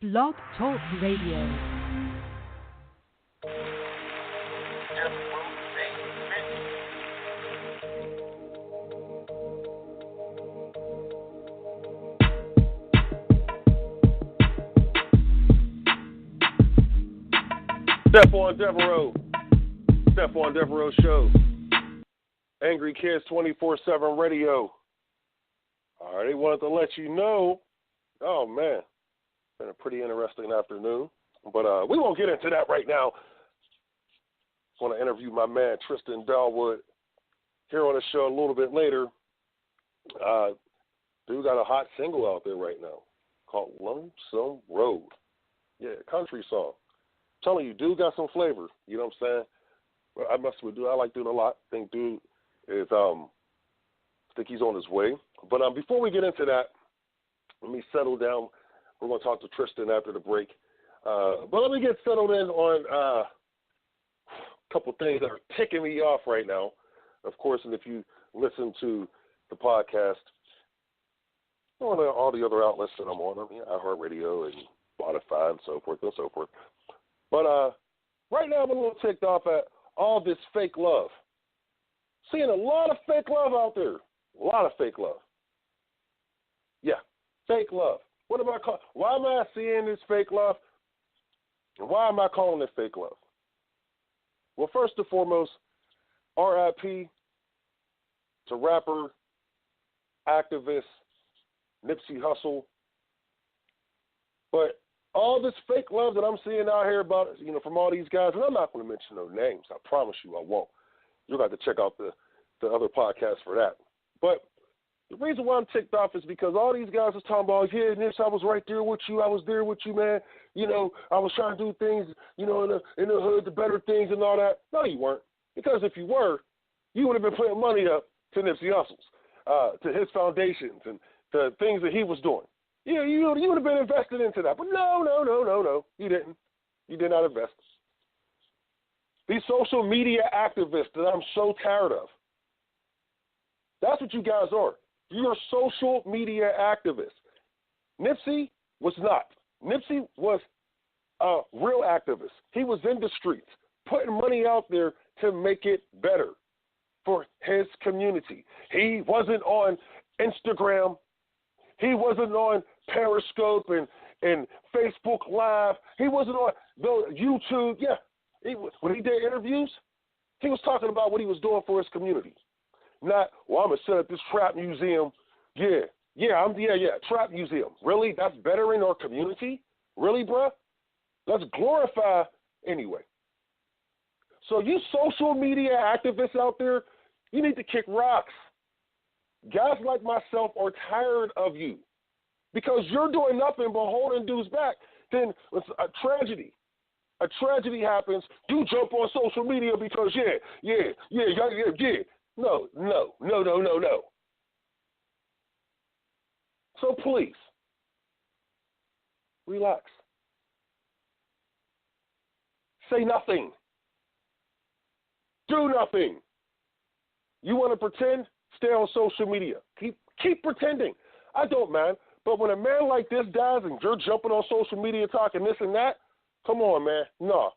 Blog Talk Radio. Stephon Devereux Show. Angry Kids 24/7 Radio. All right, they wanted to let you know. Oh man, been a pretty interesting afternoon, but we won't get into that right now. I want to interview my man Tristan Dawood here on the show a little bit later. Dude got a hot single out there right now called "Lonesome Road." Yeah, country song. I'm telling you, dude got some flavor. You know what I'm saying? I mess with dude. I like dude a lot. I think dude is I think he's on his way. But before we get into that, let me settle down. We're going to talk to Tristan after the break. But let me get settled in on a couple things that are ticking me off right now. Of course, and if you listen to the podcast on all the other outlets that I'm on, I mean, iHeartRadio and Spotify and so forth and so forth. But right now I'm a little ticked off at all this fake love. Seeing a lot of fake love out there. A lot of fake love. Yeah, fake love. What am I calling? Why am I seeing this fake love? And why am I calling it fake love? Well, first and foremost, R.I.P. to rapper, activist, Nipsey Hussle. But all this fake love that I'm seeing out here about, from all these guys, and I'm not going to mention no names. I promise you I won't. You'll have to check out the other podcasts for that. But the reason why I'm ticked off is because all these guys are talking about, yeah, Nips, I was right there with you. I was there with you, man. I was trying to do things, in the hood, the better things and all that. No, you weren't. Because if you were, you would have been putting money up to Nipsey Hussle's, to his foundations and the things that he was doing. Yeah, you would have been invested into that. But no. You didn't. You did not invest. These social media activists that I'm so tired of. That's what you guys are. You're social media activists. Nipsey was not. Nipsey was a real activist. He was in the streets, putting money out there to make it better for his community. He wasn't on Instagram. He wasn't on Periscope and Facebook Live. He wasn't on YouTube. Yeah. When he did interviews, he was talking about what he was doing for his community. Not, well, I'm going to set up this trap museum. Trap museum. Really? That's bettering our community? Really, bruh? Let's glorify anyway. So you social media activists out there, you need to kick rocks. Guys like myself are tired of you because you're doing nothing but holding dudes back. Then a tragedy happens. You jump on social media because yeah. No. So please, relax. Say nothing. Do nothing. You want to pretend? Stay on social media. Keep pretending. I don't mind. But when a man like this dies and you're jumping on social media talking this and that, come on, man. No.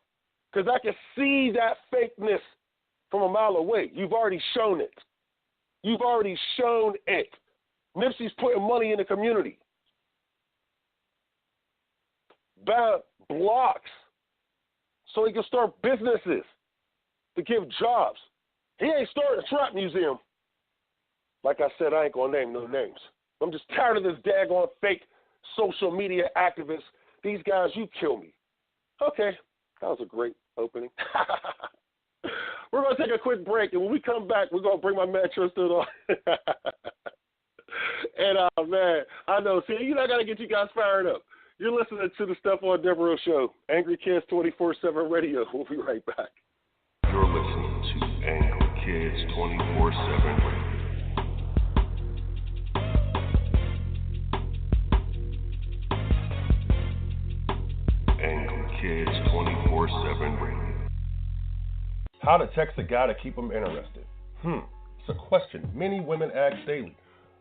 Because I can see that fakeness from a mile away. You've already shown it. Nipsey's putting money in the community. Buy blocks so he can start businesses to give jobs. He ain't starting a trap museum. Like I said, I ain't going to name no names. I'm just tired of this daggone fake social media activists. These guys, you kill me. Okay, that was a great opening. We're going to take a quick break, and when we come back, we're going to bring my man Tristan on. And, man, I know. See, I got to get you guys fired up. You're listening to the Stephon Devereux Show, Angry Kids 24/7 Radio. We'll be right back. You're listening to Angry Kids 24/7 Radio. Angry Kids 24/7 Radio. How to text a guy to keep him interested? It's a question many women ask daily.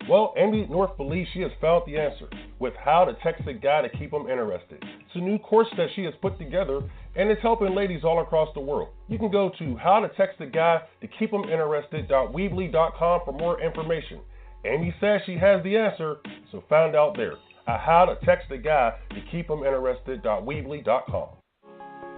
Well, Amy North believes she has found the answer with How to Text a Guy to Keep Him Interested. It's a new course that she has put together, and it's helping ladies all across the world. You can go to howtotextaguy.weebly.com for more information. Amy says she has the answer, so find out there at howtotextaguy.weebly.com.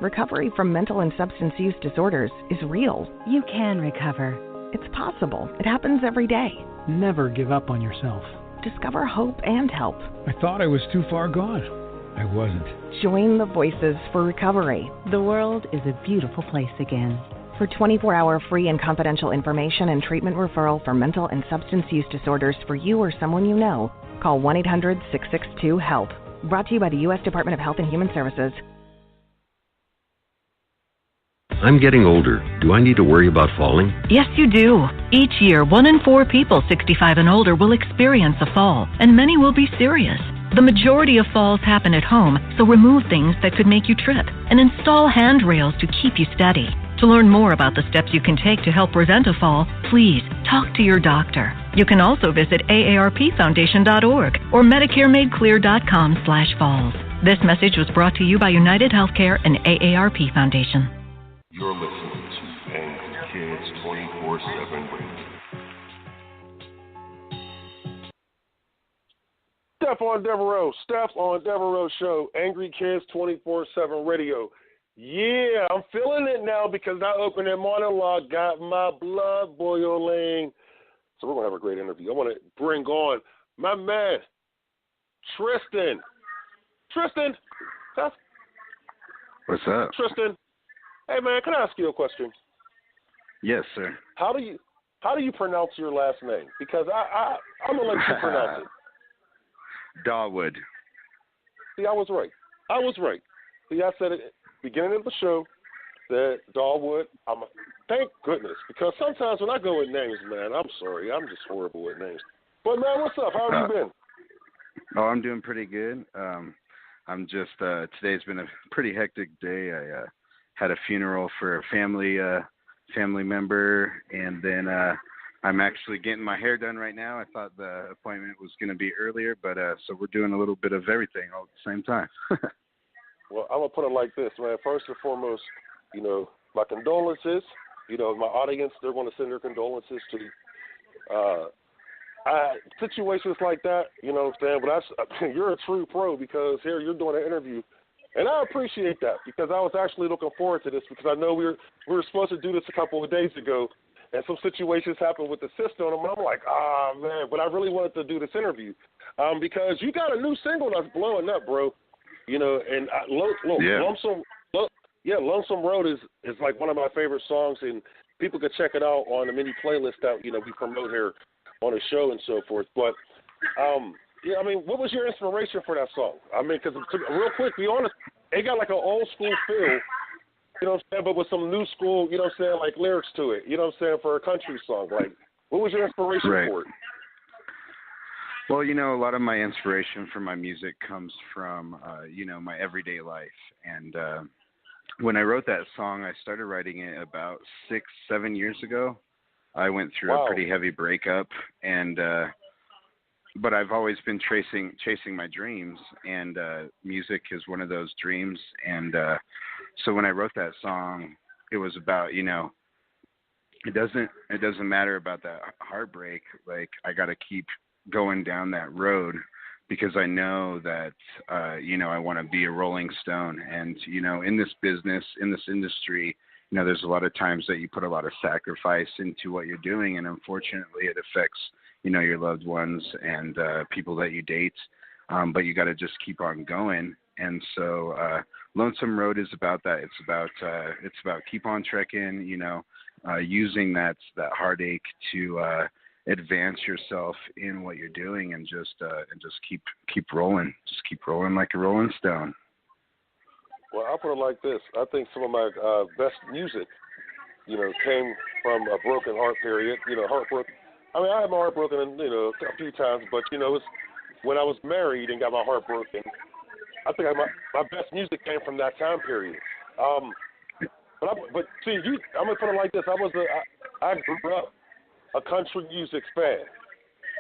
Recovery from mental and substance use disorders is real. You can recover. It's possible. It happens every day. Never give up on yourself. Discover hope and help. I thought I was too far gone. I wasn't. Join the Voices for Recovery. The world is a beautiful place again. For 24-hour free and confidential information and treatment referral for mental and substance use disorders for you or someone you know, call 1-800-662-HELP. Brought to you by the U.S. Department of Health and Human Services. I'm getting older. Do I need to worry about falling? Yes, you do. Each year, 1 in 4 people 65 and older will experience a fall, and many will be serious. The majority of falls happen at home, so remove things that could make you trip and install handrails to keep you steady. To learn more about the steps you can take to help prevent a fall, please talk to your doctor. You can also visit aarpfoundation.org or medicaremadeclear.com/falls. This message was brought to you by United Healthcare and AARP Foundation. You're listening to Angry Kids 24/7 Radio. Stephon Devereux Show, Angry Kids 24/7 Radio. Yeah, I'm feeling it now because I opened that monologue, got my blood boiling. So we're going to have a great interview. I want to bring on my man, Tristan. Tristan. What's up? Tristan. Hey, man, can I ask you a question? Yes, sir. How do you pronounce your last name? Because I'm going to let you pronounce it. Dawood. See, I was right. See, I said it. Beginning of the show, that Dawood, thank goodness, because sometimes when I go with names, man, I'm sorry, I'm just horrible with names. But, man, what's up? How have you been? Oh, I'm doing pretty good. I'm just, today's been a pretty hectic day. I had a funeral for a family member, and then I'm actually getting my hair done right now. I thought the appointment was going to be earlier, but so we're doing a little bit of everything all at the same time. Well, I'm going to put it like this, man. First and foremost, my condolences. My audience, they're going to send their condolences to situations like that, you know what I'm saying? But you're a true pro because here you're doing an interview. And I appreciate that because I was actually looking forward to this because I know we were supposed to do this a couple of days ago, and some situations happened with the system, and I'm like, man, but I really wanted to do this interview because you got a new single that's blowing up, bro. And Lonesome Road is like one of my favorite songs, and people can check it out on the mini playlist that, we promote here on the show and so forth. But, what was your inspiration for that song? Because real quick, be honest, it got like an old school feel, you know what I'm saying, but with some new school, you know what I'm saying, like lyrics to it, you know what I'm saying, for a country song. Like, what was your inspiration for it? Well, a lot of my inspiration for my music comes from, my everyday life. And when I wrote that song, I started writing it about 6-7 years ago. I went through a pretty heavy breakup, and but I've always been chasing my dreams, and music is one of those dreams. And so when I wrote that song, it was about, it doesn't matter about that heartbreak. Like, I got to keep going down that road because I know that, I want to be a Rolling Stone. And, in this business, in this industry, there's a lot of times that you put a lot of sacrifice into what you're doing. And unfortunately, it affects, your loved ones and people that you date. But you got to just keep on going. And so Lonesome Road is about that. It's about keep on trekking, using that heartache to advance yourself in what you're doing, and just keep rolling. Just keep rolling like a Rolling Stone. Well, I'll put it like this. I think some of my best music, came from a broken heart period. Heartbroken. I had my heart broken, a few times, but it's when I was married and got my heart broken. I think my best music came from that time period. But see, I'm gonna put it like this. I grew up a country music fan.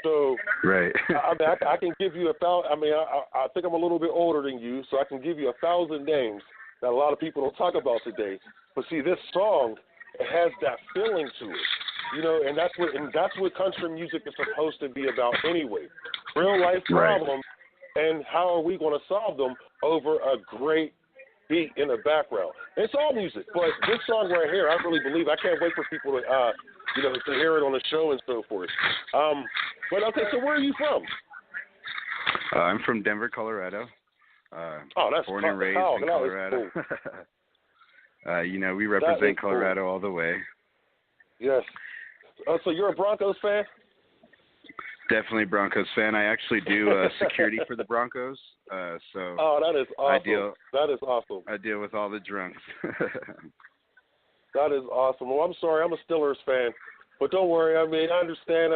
So right. I can give you I think I'm a little bit older than you, so I can give you 1,000 names that a lot of people don't talk about today. But see, this song, it has that feeling to it, and that's what country music is supposed to be about anyway. Real life problems, and how are we going to solve them over a great beat in the background? It's all music, but this song right here, I really believe. I can't wait for people to to hear it on the show and so forth. But okay, so where are you from? I'm from Denver, Colorado. That's born and raised in Colorado. Cool. We represent Colorado all the way. Yes. So you're a Broncos fan? Definitely Broncos fan. I actually do security for the Broncos. That is awesome. That is awesome. I deal with all the drunks. That is awesome. Well, I'm sorry, I'm a Steelers fan, but don't worry. I understand.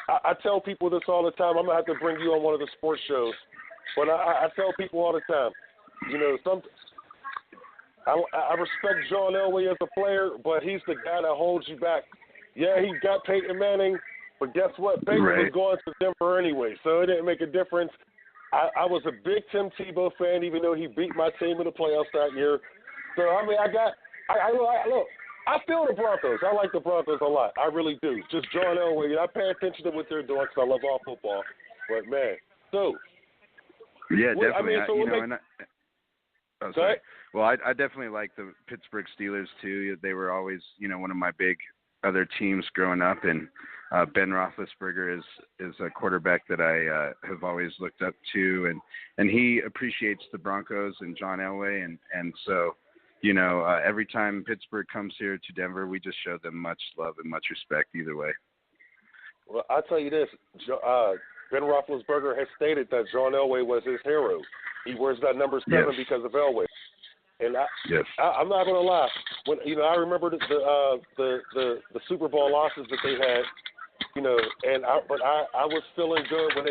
I tell people this all the time. I'm gonna have to bring you on one of the sports shows, but I tell people all the time. I respect John Elway as a player, but he's the guy that holds you back. Yeah, he got Peyton Manning, but guess what? Peyton was going to Denver anyway, so it didn't make a difference. I was a big Tim Tebow fan, even though he beat my team in the playoffs that year. So look, I feel the Broncos. I like the Broncos a lot. I really do. Just John Elway. I pay attention to what they're doing because I love all football. But man, definitely. Sorry? Well, I definitely like the Pittsburgh Steelers too. They were always, one of my big other teams growing up, and Ben Roethlisberger is a quarterback that I have always looked up to, and he appreciates the Broncos and John Elway, and so every time Pittsburgh comes here to Denver, we just show them much love and much respect either way. Well, I'll tell you this, Ben Roethlisberger has stated that John Elway was his hero. He wears that number 7 because of Elway. And I'm not gonna lie. When I remember the Super Bowl losses that they had, but I was feeling good when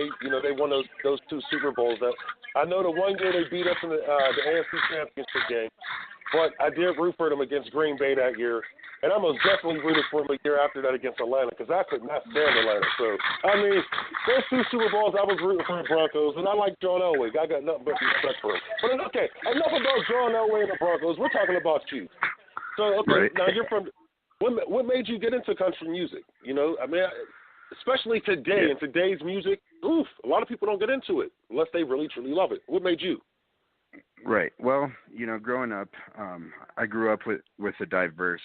they won those 2 Super Bowls. That I know the one year they beat us in the AFC Championship game, but I did root for them against Green Bay that year, and I most definitely rooted for them a year after that against Atlanta because I could not stand Atlanta. So those 2 Super Bowls I was rooting for the Broncos, and I like John Elway. I got nothing but respect for him. But okay, enough about John Elway and the Broncos. We're talking about you. So now you're from. What made you get into country music? Especially today in today's music, a lot of people don't get into it unless they really truly love it. What made you? Right. Well, growing up, I grew up with a diverse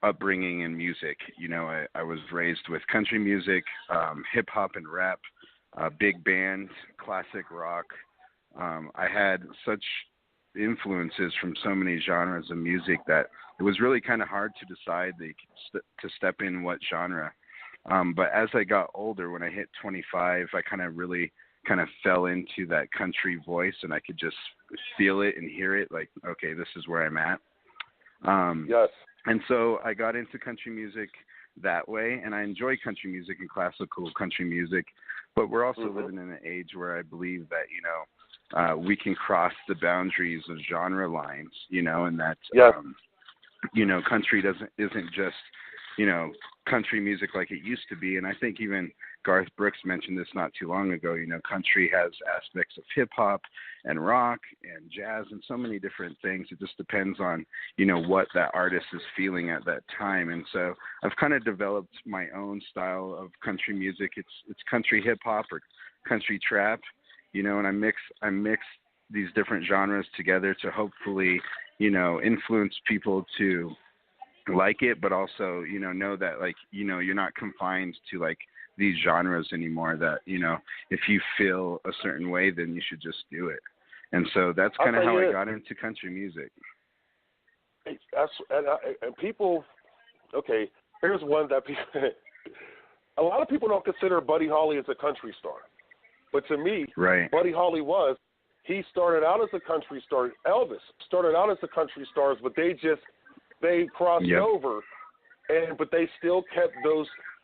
upbringing in music. I was raised with country music, hip hop and rap, big band, classic rock. I had such influences from so many genres of music that it was really kind of hard to decide to step in what genre. But as I got older, when I hit 25, I kind of fell into that country voice, and I could just feel it and hear it like, okay, this is where I'm at. Yes. And so I got into country music that way, and I enjoy country music and classical country music, but we're also living in an age where I believe that, we can cross the boundaries of genre lines, and that, country isn't just, country music like it used to be. And I think even Garth Brooks mentioned this not too long ago. Country has aspects of hip hop and rock and jazz and so many different things. It just depends on, what that artist is feeling at that time. And so I've kind of developed my own style of country music. It's country hip hop or country trap, and I mix these different genres together to hopefully, influence people to like it, but also, know that you're not confined to these genres anymore, that, if you feel a certain way, then you should just do it. And so that's kind of how I got into country music. And people, okay, here's one that people, a lot of people don't consider Buddy Holly as a country star. But to me, Buddy Holly he started out as a country star. Elvis started out as a country stars, but they crossed over, but they still kept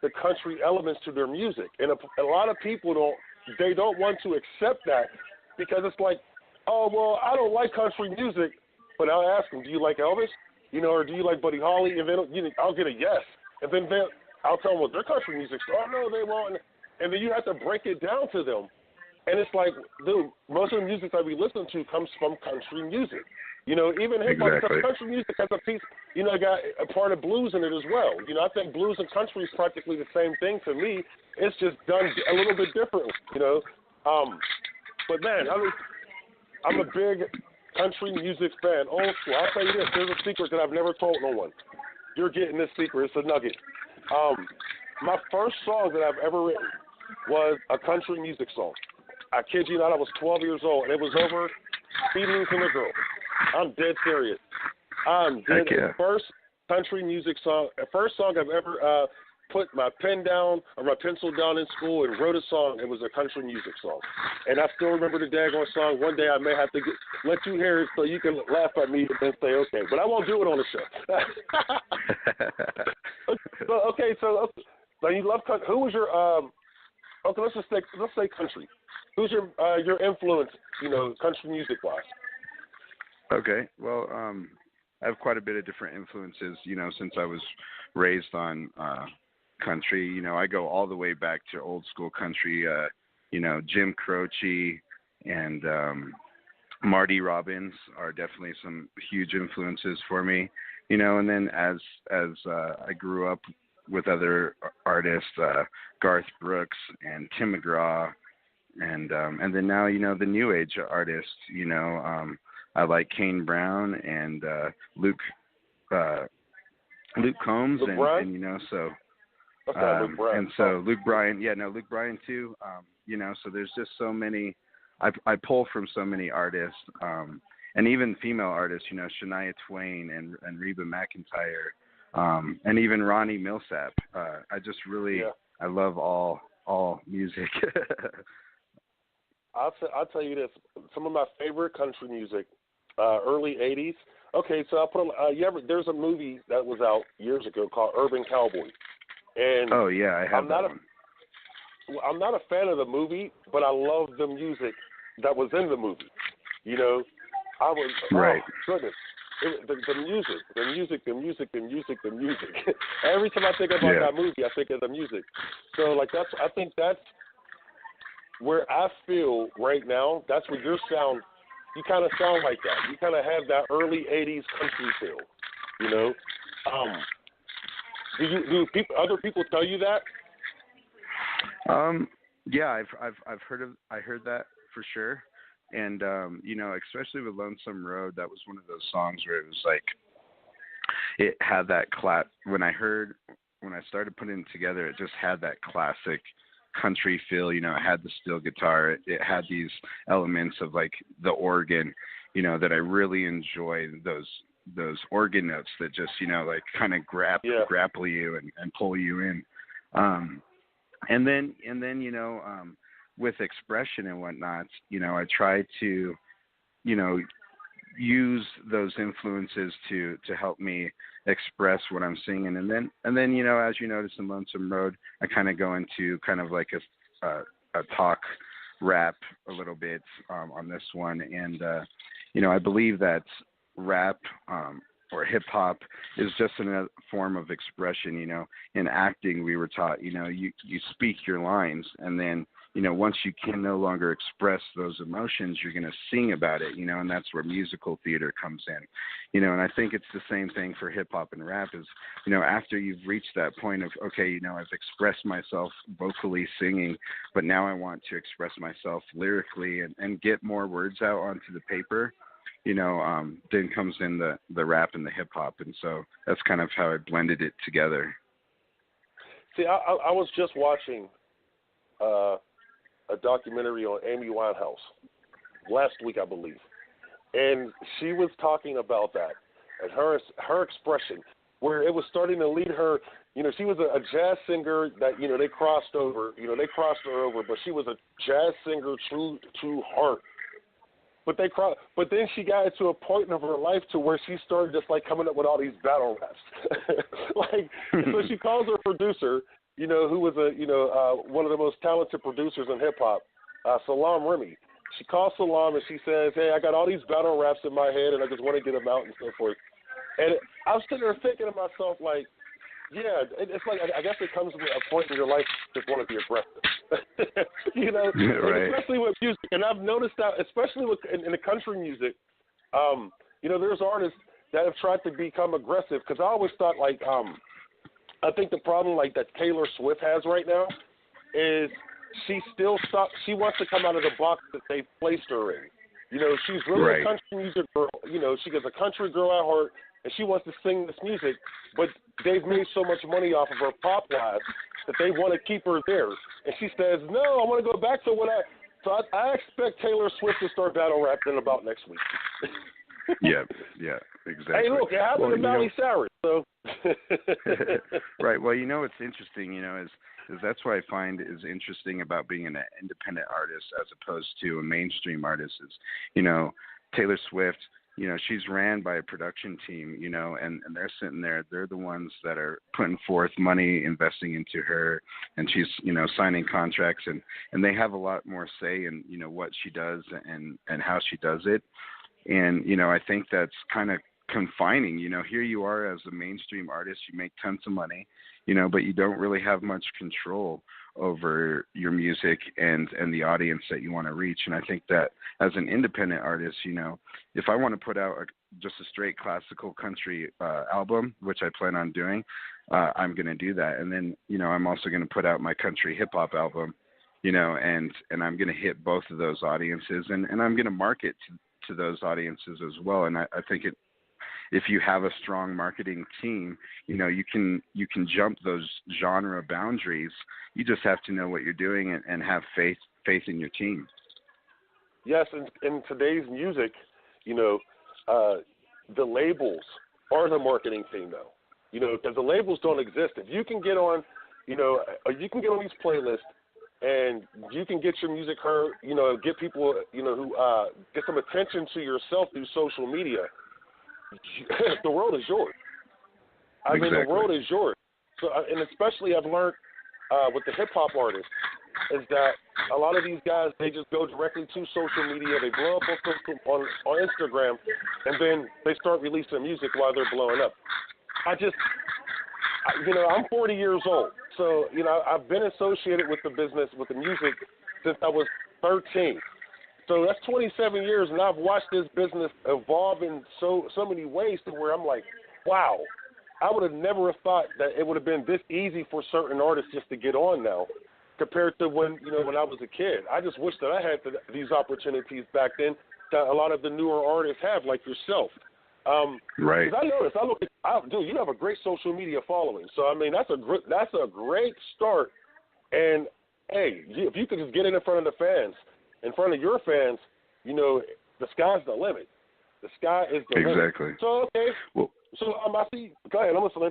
the country elements to their music. And a lot of people don't want to accept that because it's like, oh, well, I don't like country music, but I'll ask them, do you like Elvis? Or do you like Buddy Holly? And then I'll get a yes. And then I'll tell them, well, they're country music. Oh, no, they won't. And then you have to break it down to them. And it's like, dude, most of the music that we listen to comes from country music. You know, even hip-hop, exactly. country music has a piece, you know, got a part of blues in it as well. You know, I think blues and country is practically the same thing to me. It's just done a little bit differently, you know. But, man, I'm a big country music fan, old school. I'll tell you this, there's a secret that I've never told no one. You're getting this secret. It's a nugget. My first song that I've ever written was a country music song. I kid you not, I was 12 years old, and it was over Feelings in a Girl. I'm dead serious. I'm dead. Yeah. First country music song, first song I've ever put my pen down or my pencil down in school and wrote a song. It was a country music song. And I still remember the daggone song. One day I may have to let you hear it so you can laugh at me and then say, okay. But I won't do it on the show. So you love country. Who was your, okay, let's say country. Who's your influence, you know, country music-wise? Okay, well, I have quite a bit of different influences, you know, since I was raised on country. You know, I go all the way back to old school country, you know, Jim Croce and Marty Robbins are definitely some huge influences for me, you know, and then as I grew up with other artists, Garth Brooks and Tim McGraw, and then now, you know, the new age artists, you know, I like Kane Brown and Luke Combs, and you know, so Luke Bryan. and so Luke Bryan, Luke Bryan too. You know, so there's just so many. I pull from so many artists, and even female artists. You know, Shania Twain and Reba McEntire, and even Ronnie Millsap. I just really I love all music. I'll tell you this. Some of my favorite country music, early 80s. Okay, so I'll put on, there's a movie that was out years ago called Urban Cowboy. And oh, yeah, I have that one. I'm not a fan of the movie, but I love the music that was in the movie. You know, I was, right. Oh, goodness. The music. Every time I think about that movie, I think of the music. So, like, I think that's where I feel right now. That's where your sound, you kind of sound like that. You kind of have that early 80s country feel, you know? Do other people tell you that? Yeah, I've heard that for sure. And, you know, especially with Lonesome Road, that was one of those songs where it was like, it had that when I started putting it together, it just had that classic country feel. You know, it had the steel guitar. It had these elements of like the organ, you know, that I really enjoy, those organ notes that just, you know, like kind of grapple you and pull you in. And then, you know, with expression and whatnot, you know, I try to, you know, use those influences to help me express what I'm singing. And then, you know, as you notice in Lonesome Road, I kind of go into kind of like a talk rap a little bit on this one. And, you know, I believe that rap or hip hop is just a form of expression. You know, in acting, we were taught, you know, you speak your lines, and then, you know, once you can no longer express those emotions, you're going to sing about it, you know, and that's where musical theater comes in, you know, and I think it's the same thing for hip hop and rap is, you know, after you've reached that point of, okay, you know, I've expressed myself vocally singing, but now I want to express myself lyrically and get more words out onto the paper, you know, then comes in the rap and the hip hop. And so that's kind of how I blended it together. See, I was just watching a documentary on Amy Winehouse last week, I believe, and she was talking about that and her expression, where it was starting to lead her. You know, she was a jazz singer that, you know, they crossed her over, but she was a jazz singer true to heart. But then she got to a point of her life to where she started just like coming up with all these battle raps. Like, so she calls her producer, you know, who was one of the most talented producers in hip hop, Salam Remy. She calls Salam and she says, "Hey, I got all these battle raps in my head and I just want to get them out and so forth." And I was sitting there thinking to myself, like, Yeah, it's like, I guess it comes to a point in your life you just want to be aggressive. You know, right. Especially with music. And I've noticed that, especially in the country music, you know, there's artists that have tried to become aggressive, because I always thought, like, I think the problem, like, that Taylor Swift has right now is she wants to come out of the box that they placed her in. You know, she's really a country music girl. You know, she is a country girl at heart, and she wants to sing this music, but they've made so much money off of her pop lives that they want to keep her there. And she says, no, I want to go back to what So I expect Taylor Swift to start battle rapping about next week. yeah, exactly. Hey, look, it happened to Miley Cyrus, so. Right. Well, you know what's interesting, you know, is that's what I find is interesting about being an independent artist as opposed to a mainstream artist is, you know, Taylor Swift, you know, she's ran by a production team, you know, and they're sitting there. They're the ones that are putting forth money, investing into her, and she's, you know, signing contracts, and they have a lot more say in, you know, what she does and how she does it. And, you know, I think that's kind of confining. You know, here you are as a mainstream artist, you make tons of money, you know, but you don't really have much control over your music and the audience that you want to reach. And I think that as an independent artist, you know, if I want to put out just a straight classical country album, which I plan on doing, I'm going to do that. And then, you know, I'm also going to put out my country hip hop album, you know, and I'm going to hit both of those audiences, and I'm going to market to those audiences as well. And I think if you have a strong marketing team, you know, you can jump those genre boundaries. You just have to know what you're doing and have faith in your team. Yes, in today's music, you know, the labels are the marketing team, though. You know, because the labels don't exist. If you can get on, you know, you can get on these playlists and you can get your music heard, you know, get people, you know, who get some attention to yourself through social media. The world is yours. I mean, the world is yours. So, and especially I've learned with the hip hop artists is that a lot of these guys, they just go directly to social media. They blow up on Instagram, and then they start releasing music while they're blowing up. You know, I'm 40 years old, so you know I've been associated with the business, with the music, since I was 13. So that's 27 years, and I've watched this business evolve in so many ways to where I'm like, wow, I would have never thought that it would have been this easy for certain artists just to get on now compared to when I was a kid. I just wish that I had these opportunities back then that a lot of the newer artists have, like yourself. Right. Because I noticed, dude, you have a great social media following. So, I mean, that's a great start. And, hey, if you could just get it in front of the fans, in front of your fans, you know, the sky's the limit. The sky is the limit. Exactly. So, okay. Well, I see. Go ahead. I'm listening.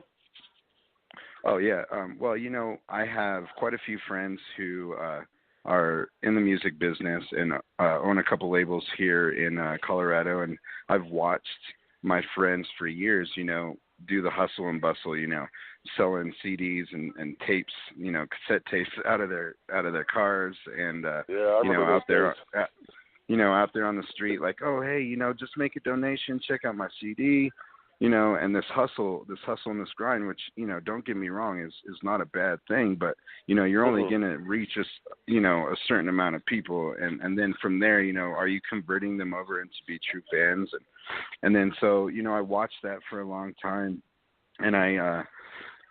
Oh, yeah. Well, you know, I have quite a few friends who are in the music business and own a couple labels here in Colorado, and I've watched my friends for years, you know, do the hustle and bustle, you know, selling CDs and tapes, you know, cassette tapes out of their cars, and you know, out there on the street, like, oh, hey, you know, just make a donation, check out my CD, you know, and this hustle and this grind, which, you know, don't get me wrong, is not a bad thing, but, you know, you're only going to reach a certain amount of people, and then from there, you know, are you converting them over into be true fans, and then so, you know, I watched that for a long time, and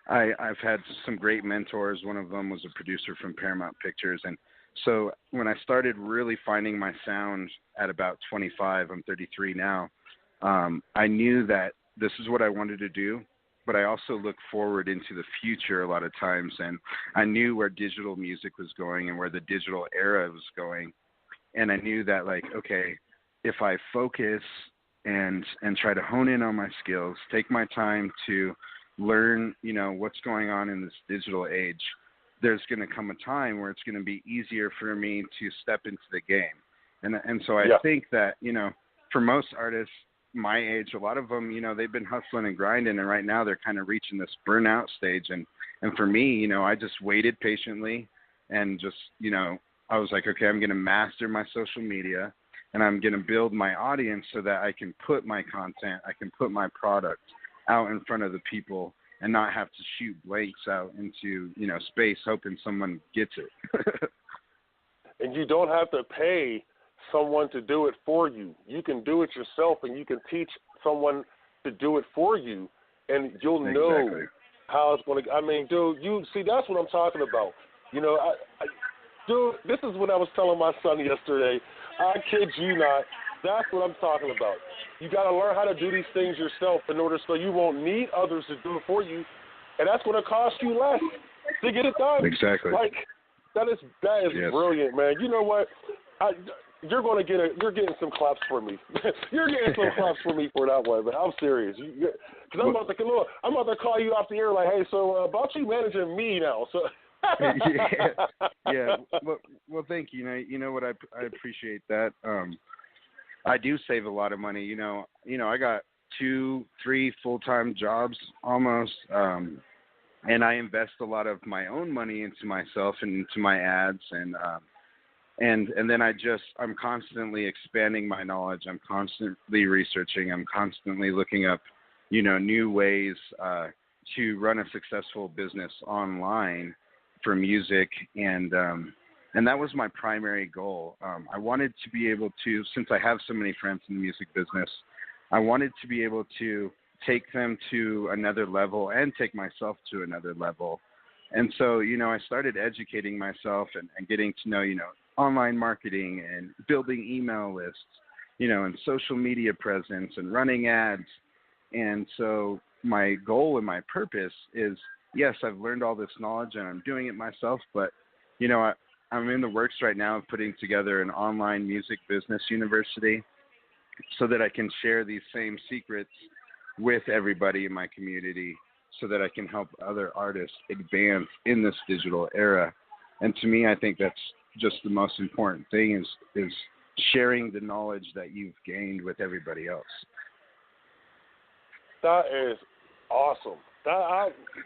I've had some great mentors. One of them was a producer from Paramount Pictures. And so when I started really finding my sound at about 25, I'm 33 now, I knew that this is what I wanted to do, but I also look forward into the future a lot of times. And I knew where digital music was going and where the digital era was going. And I knew that, like, okay, if I focus and try to hone in on my skills, take my time to learn, you know, what's going on in this digital age, there's going to come a time where it's going to be easier for me to step into the game. And so I think that, you know, for most artists my age, a lot of them, you know, they've been hustling and grinding, and right now they're kind of reaching this burnout stage. And for me, you know, I just waited patiently and just, you know, I was like, okay, I'm going to master my social media, and I'm going to build my audience so that I can put my content, I can put my product out in front of the people and not have to shoot blanks out into, space hoping someone gets it. And you don't have to pay someone to do it for you. You can do it yourself, and you can teach someone to do it for you, and you'll know how it's going to. I mean, dude, you see, that's what I'm talking about. Dude, this is what I was telling my son yesterday. I kid you not. That's what I'm talking about. You got to learn how to do these things yourself in order so you won't need others to do it for you, and that's going to cost you less to get it done. Exactly. Like that is yes. brilliant, man. You know what? You're getting some claps for me. You're getting some claps for me for that one, man. I'm serious. Because I'm about to call you off the air like, hey, so about you managing me now. So. yeah. Well, thank you. You know what? I appreciate that. I do save a lot of money. I got 2-3 full-time jobs almost, and I invest a lot of my own money into myself and into my ads, and then I'm constantly expanding my knowledge. I'm constantly researching. I'm constantly looking up, new ways to run a successful business online for music, and that was my primary goal. I wanted to be able to, since I have so many friends in the music business, I wanted to be able to take them to another level and take myself to another level. And so, I started educating myself and getting to know, online marketing and building email lists, and social media presence and running ads. And so my goal and my purpose is, yes, I've learned all this knowledge and I'm doing it myself, but, I'm in the works right now of putting together an online music business university so that I can share these same secrets with everybody in my community so that I can help other artists advance in this digital era. And to me, I think that's just the most important thing is sharing the knowledge that you've gained with everybody else. That is awesome.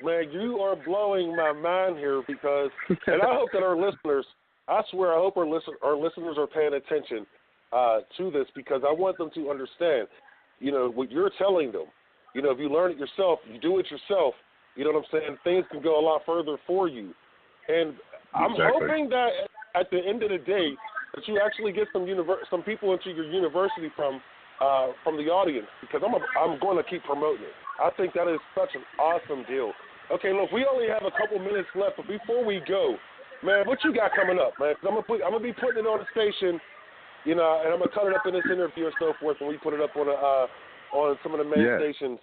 Man, you are blowing my mind here because, and I hope that our listeners, I swear, I hope our listeners are paying attention to this because I want them to understand, what you're telling them. If you learn it yourself, you do it yourself, you know what I'm saying, things can go a lot further for you. And I'm hoping that at the end of the day that you actually get some people into your university from the audience because I'm going to keep promoting it. I think that is such an awesome deal. Okay, look, we only have a couple minutes left, but before we go, man, what you got coming up, man? Because I'm gonna be putting it on the station, and I'm gonna cut it up in this interview and so forth when we put it up on some of the main stations.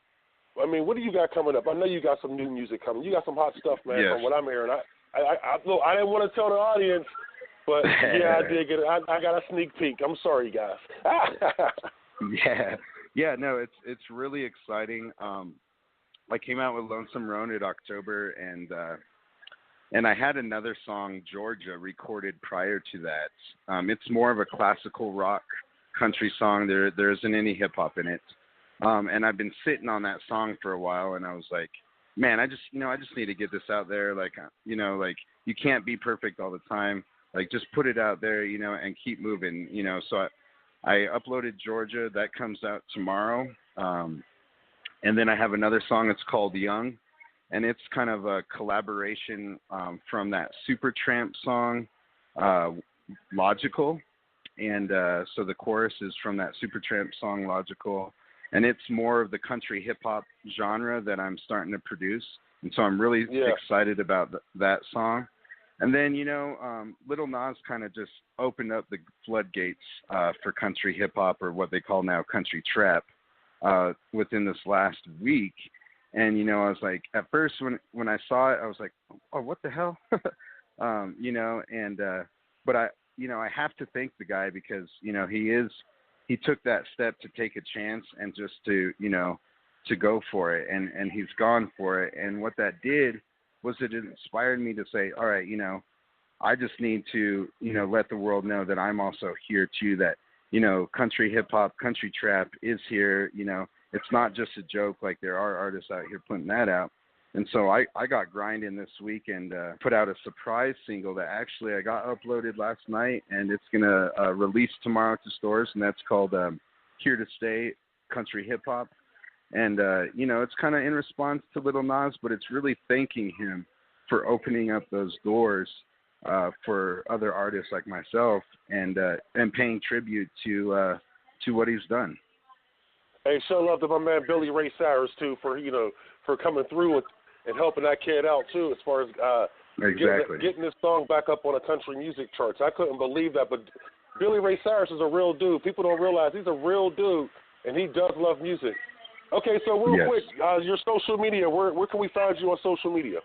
I mean, what do you got coming up? I know you got some new music coming. You got some hot stuff, man. From what I'm hearing, I didn't want to tell the audience, but yeah, I did get it. I got a sneak peek. I'm sorry, guys. Yeah, no, it's really exciting. I came out with Lonesome Roan in October, and I had another song, Georgia, recorded prior to that. It's more of a classical rock country song. There isn't any hip hop in it, and I've been sitting on that song for a while, and I was like, man, I just need to get this out there. Like, you can't be perfect all the time. Like, just put it out there, and keep moving, So I uploaded Georgia. That comes out tomorrow. And then I have another song. It's called Young. And it's kind of a collaboration from that Supertramp song, Logical. And so the chorus is from that Supertramp song, Logical. And it's more of the country hip-hop genre that I'm starting to produce. And so I'm really excited about that song. And then, Lil Nas kind of just opened up the floodgates for country hip-hop, or what they call now country trap, within this last week. And, I was like, at first when I saw it, I was like, oh, what the hell? But I have to thank the guy because, he took that step to take a chance and just to go for it. And he's gone for it. And what that did was it inspired me to say, all right, I just need to, let the world know that I'm also here too, that, country hip hop, country trap is here. It's not just a joke. Like, there are artists out here putting that out. And so I got grinding this week and put out a surprise single that actually I got uploaded last night, and it's going to release tomorrow to stores, and that's called Here to Stay Country Hip Hop. And, it's kind of in response to Lil Nas, but it's really thanking him for opening up those doors for other artists like myself and paying tribute to what he's done. Hey, show love to my man Billy Ray Cyrus, too, for coming through and helping that kid out, too, as far as getting this song back up on the country music charts. I couldn't believe that, but Billy Ray Cyrus is a real dude. People don't realize he's a real dude, and he does love music. Okay, so real quick, your social media, where can we find you on social media?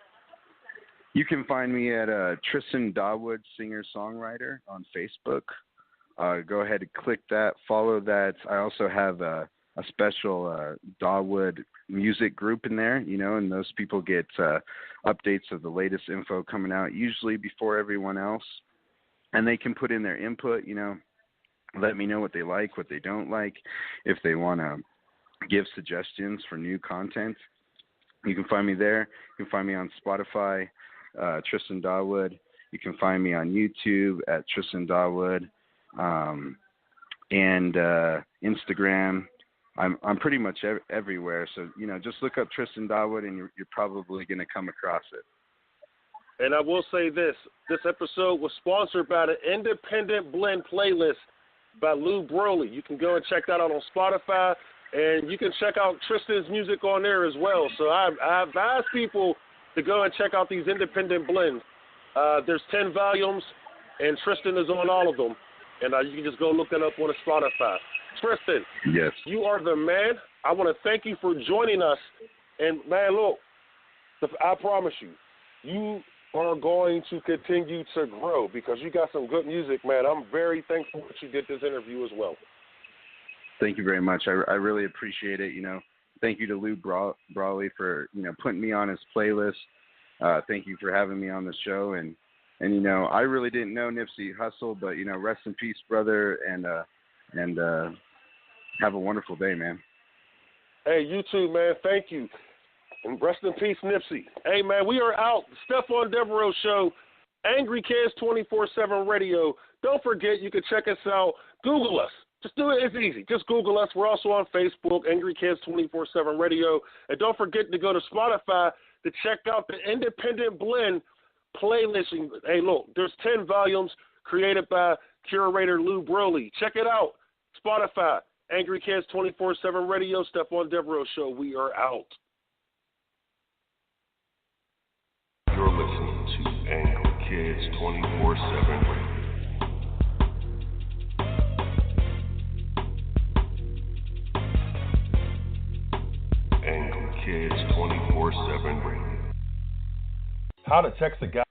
You can find me at Tristan Dawood, singer-songwriter on Facebook. Go ahead and click that, follow that. I also have a special Dawood music group in there, and those people get updates of the latest info coming out, usually before everyone else. And they can put in their input, let me know what they like, what they don't like, if they want to give suggestions for new content. You can find me there. You can find me on Spotify, Tristan Dawood. You can find me on YouTube at Tristan Dawood, and Instagram. I'm pretty much everywhere. So, just look up Tristan Dawood and you're probably going to come across it. And I will say this episode was sponsored by the Independent Blend playlist by Lou Broly. You can go and check that out on Spotify, and you can check out Tristan's music on there as well. So I advise people to go and check out these independent blends. There's 10 volumes, and Tristan is on all of them. And you can just go look that up on Spotify. Tristan, yes, you are the man. I want to thank you for joining us. And, man, look, I promise you are going to continue to grow because you got some good music, man. I'm very thankful that you did this interview as well. Thank you very much. I really appreciate it. Thank you to Lou Brawley for, putting me on his playlist. Thank you for having me on the show. And I really didn't know Nipsey Hussle, but, rest in peace, brother. And have a wonderful day, man. Hey, you too, man. Thank you. And rest in peace, Nipsey. Hey, man, we are out. Stephon Devereux Show, Angry Kids 24/7 Radio. Don't forget, you can check us out. Google us. Just do it. It's easy. Just Google us. We're also on Facebook, Angry Kids 24/7 Radio. And don't forget to go to Spotify to check out the Independent Blend playlist. Hey, look, there's 10 volumes created by curator Lou Broly. Check it out. Spotify, Angry Kids 24/7 Radio, Stephon Devereux Show. We are out. You're listening to Angry Kids 24/7 Radio. Angry Kids 24/7 Radio. How to text a guy